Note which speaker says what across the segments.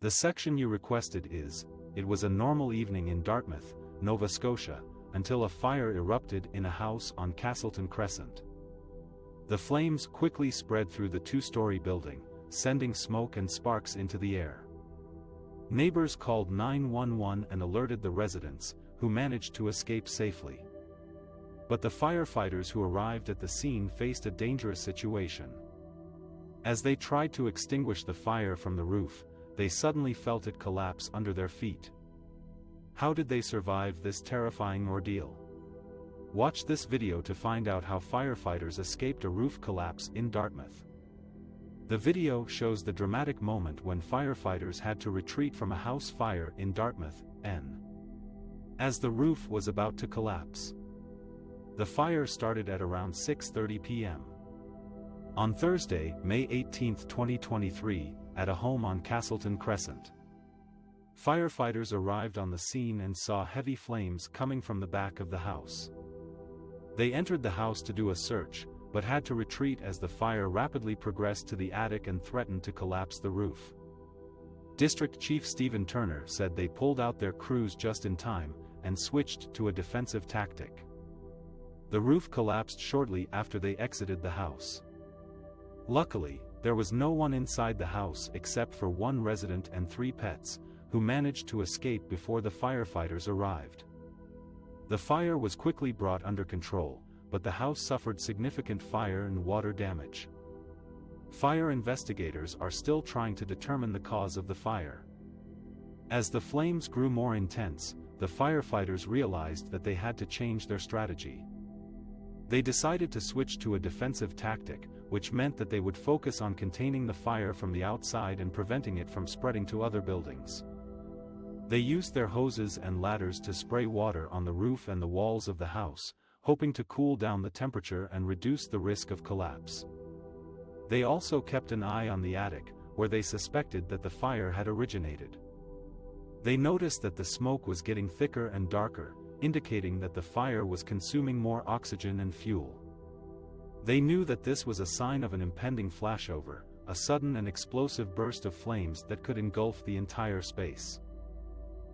Speaker 1: The section you requested is, it was a normal evening in Dartmouth, Nova Scotia, until a fire erupted in a house on Castleton Crescent. The flames quickly spread through the two-story building, sending smoke and sparks into the air. Neighbors called 911 and alerted the residents, who managed to escape safely. But the firefighters who arrived at the scene faced a dangerous situation. As they tried to extinguish the fire from the roof, they suddenly felt it collapse under their feet. How did they survive this terrifying ordeal? Watch this video to find out how firefighters escaped a roof collapse in Dartmouth. The video shows the dramatic moment when firefighters had to retreat from a house fire in Dartmouth, N. as the roof was about to collapse. The fire started at around 6:30 p.m. on Thursday, May 18, 2023, at a home on Castleton Crescent. Firefighters arrived on the scene and saw heavy flames coming from the back of the house. They entered the house to do a search, but had to retreat as the fire rapidly progressed to the attic and threatened to collapse the roof. District Chief Stephen Turner said they pulled out their crews just in time and switched to a defensive tactic. The roof collapsed shortly after they exited the house. Luckily, there was no one inside the house except for one resident and 3 pets, who managed to escape before the firefighters arrived. The fire was quickly brought under control, but the house suffered significant fire and water damage. Fire investigators are still trying to determine the cause of the fire. As the flames grew more intense, the firefighters realized that they had to change their strategy. They decided to switch to a defensive tactic, which meant that they would focus on containing the fire from the outside and preventing it from spreading to other buildings. They used their hoses and ladders to spray water on the roof and the walls of the house, hoping to cool down the temperature and reduce the risk of collapse. They also kept an eye on the attic, where they suspected that the fire had originated. They noticed that the smoke was getting thicker and darker, indicating that the fire was consuming more oxygen and fuel. They knew that this was a sign of an impending flashover, a sudden and explosive burst of flames that could engulf the entire space.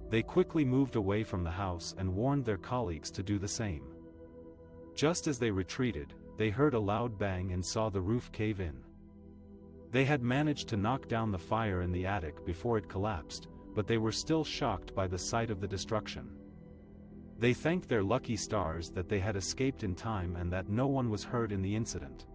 Speaker 1: They quickly moved away from the house and warned their colleagues to do the same. Just as they retreated, they heard a loud bang and saw the roof cave in. They had managed to knock down the fire in the attic before it collapsed, but they were still shocked by the sight of the destruction. They thanked their lucky stars that they had escaped in time and that no one was hurt in the incident.